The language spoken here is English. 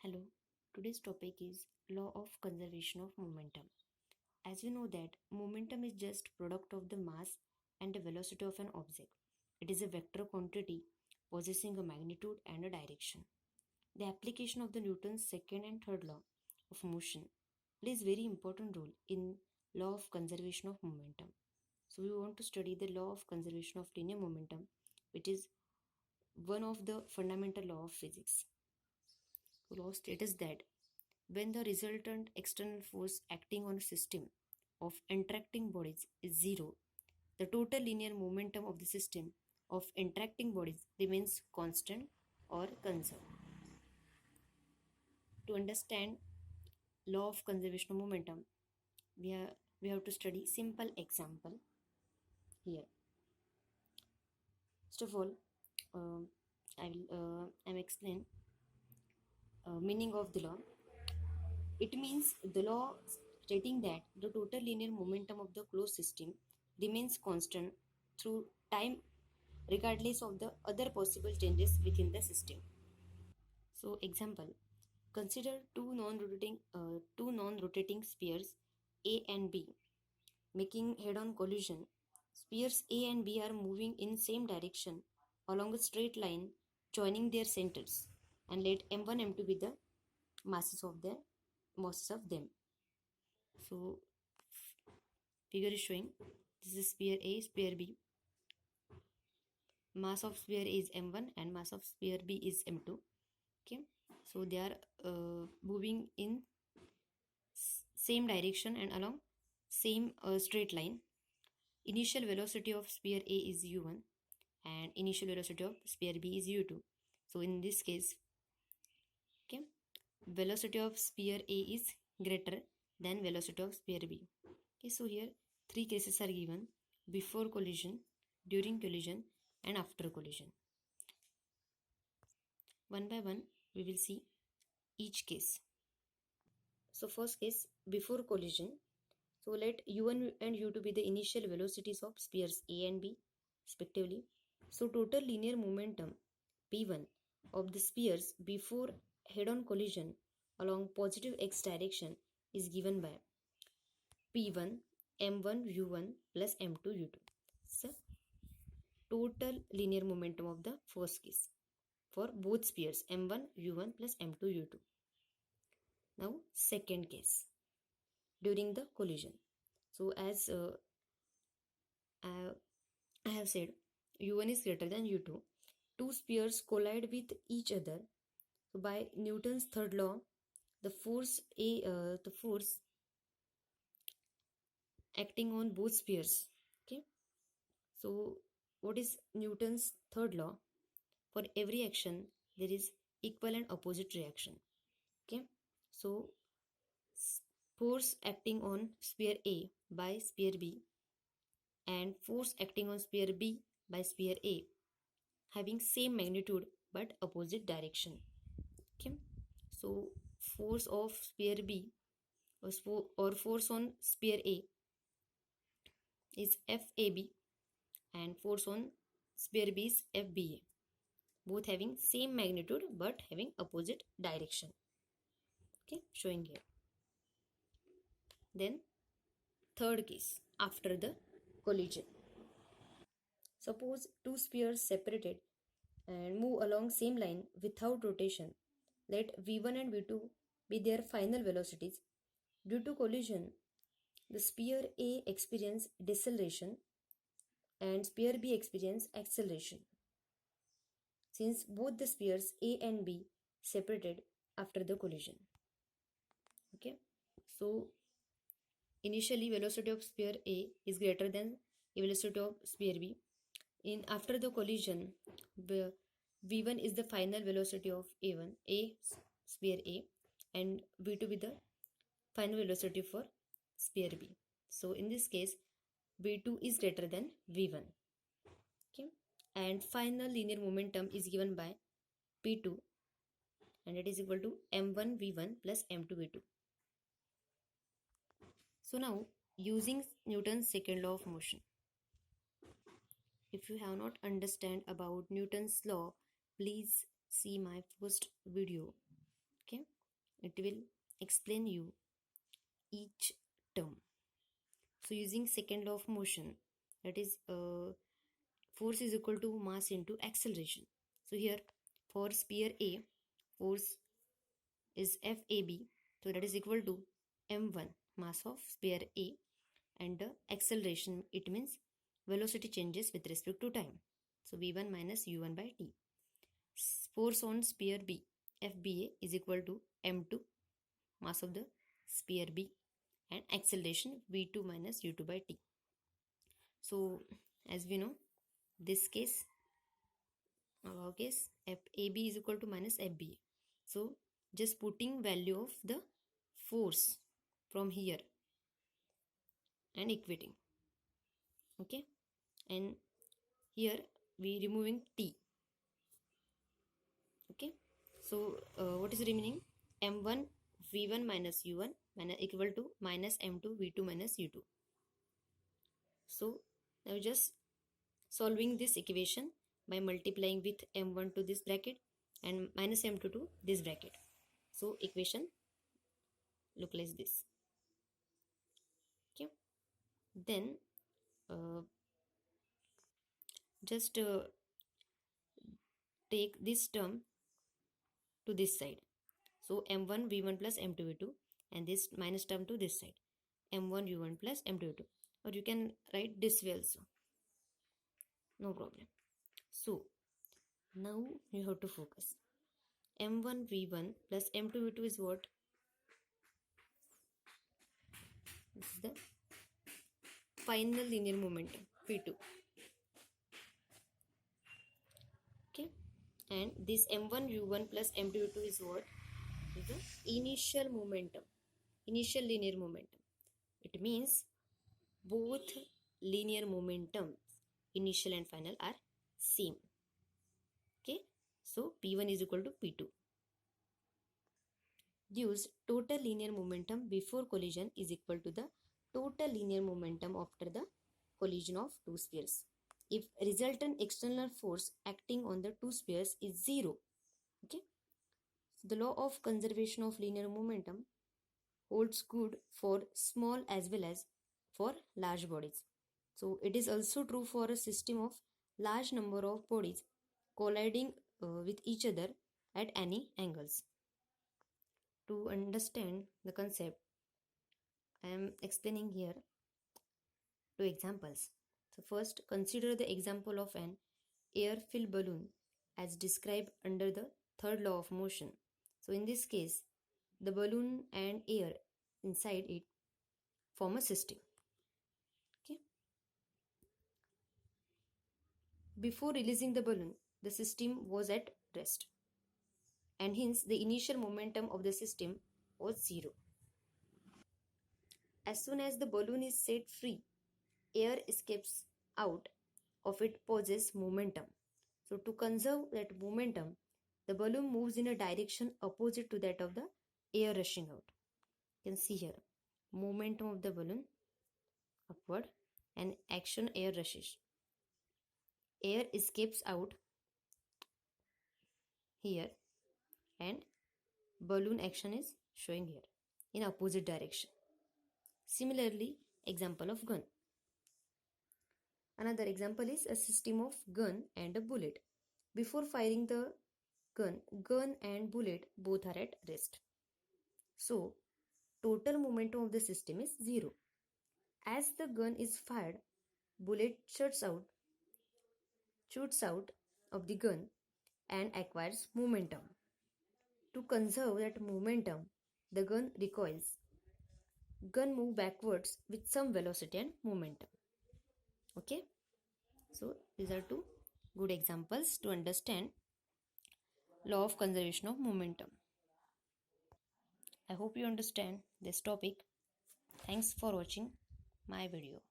Hello, today's topic is law of conservation of momentum. As we know that momentum is just product of the mass and the velocity of an object. It is a vector quantity possessing a magnitude and a direction. The application of the Newton's second and third law of motion plays very important role in law of conservation of momentum. So we want to study the law of conservation of linear momentum, which is one of the fundamental law of physics. Law states that when the resultant external force acting on a system of interacting bodies is zero, the total linear momentum of the system of interacting bodies remains constant or conserved. To understand law of conservation of momentum, we have to study simple example here. First of all, I will explain meaning of the law. It means the law stating that the total linear momentum of the closed system remains constant through time regardless of the other possible changes within the system. So example, consider two non-rotating spheres A and B making head-on collision. Spheres A and B are moving in same direction along a straight line joining their centers, and let m1 m2 be the masses of them. So figure is showing this is sphere A, sphere B. Mass of sphere A is m1 and mass of sphere B is m2. Okay, so they are moving in same direction and along same straight line. Initial velocity of sphere A is u1 and initial velocity of sphere B is u2. So in this case, okay, velocity of sphere A is greater than velocity of sphere B. Okay, so here three cases are given: before collision, during collision, and after collision. One by one, we will see each case. So first case, before collision. So let u1 and u2 be the initial velocities of spheres A and B respectively. So total linear momentum p1 of the spheres before head-on collision along positive x direction is given by p1 m1 u1 plus m2 u2. So total linear momentum of the first case for both spheres m1 u1 plus m2 u2. Now second case, during the collision. So as I have said, u1 is greater than u2. Two spheres collide with each other. So by Newton's third law, the force acting on both spheres. Okay. So what is Newton's third law? For every action, there is equal and opposite reaction. Okay. So force acting on sphere A by sphere B and force acting on sphere B by sphere A having same magnitude but opposite direction. Okay, so force of sphere B or force on sphere A is FAB and force on sphere B is FBA, both having same magnitude but having opposite direction. Okay, showing here. Then third case, after the collision. Suppose two spheres separated and move along same line without rotation. Let v1 and v2 be their final velocities. Due to collision, the sphere A experience deceleration and sphere B experience acceleration, since both the spheres A and B separated after the collision. Okay, so initially velocity of sphere A is greater than velocity of sphere B. In after the collision, v1 is the final velocity of A sphere A and v2 be the final velocity for sphere B. So in this case, v2 is greater than v1. Okay, and final linear momentum is given by p2, and it is equal to m1 v1 plus m2 v2. So now, using Newton's second law of motion, if you have not understand about Newton's law, please see my first video. Okay, it will explain you each term. So using second law of motion, that is force is equal to mass into acceleration. So here for sphere A, force is FAB, so that is equal to m1 mass of sphere A, and the acceleration, it means velocity changes with respect to time, so v1 minus u1 by t. Force on sphere B, FBA, is equal to m2 mass of the sphere B, and acceleration v2 minus u2 by t. So as we know, this case, our case, FAB is equal to minus FBA. So just putting value of the force from here and equating. Okay, and here we removing t. Okay, so what is remaining? m1 v1 minus u1 minus equal to minus m2 v2 minus u2. So now just solving this equation by multiplying with m1 to this bracket and minus m2 to this bracket. So equation look like this. Okay, then uh, just take this term to this side. So m1 v1 plus m2 v2, and this minus term to this side, m1 u1 plus m2 v2, or you can write this way also, no problem. So now you have to focus. m1 v1 plus m2 v2 is what? This is the final linear momentum v2. Okay, and this m1 u1 plus m2 v2 is what? Is the initial momentum, initial linear momentum. It means both linear momentums, initial and final, are same. Okay, so p1 is equal to p2. Thus total linear momentum before collision is equal to the total linear momentum after the collision of two spheres if resultant external force acting on the two spheres is zero. Okay, so the law of conservation of linear momentum holds good for small as well as for large bodies. So it is also true for a system of large number of bodies colliding with each other at any angles. To understand the concept, I am explaining here two examples. So first, consider the example of an air-filled balloon as described under the third law of motion. So in this case, the balloon and air inside it form a system. Okay. Before releasing the balloon, the system was at rest, and hence the initial momentum of the system was zero. As soon as the balloon is set free, air escapes out of it possesses momentum. So to conserve that momentum, the balloon moves in a direction opposite to that of the air rushing out. You can see here, momentum of the balloon upward and action air rushes. Air escapes out here and balloon action is showing here in opposite direction. Similarly, example of gun. Another example is a system of gun and a bullet. Before firing the gun and bullet both are at rest. So, total momentum of the system is zero. As the gun is fired, bullet shoots out of the gun and acquires momentum. To conserve that momentum, the gun recoils. Gun move backwards with some velocity and momentum. Okay, so these are two good examples to understand law of conservation of momentum. I hope you understand this topic. Thanks for watching my video.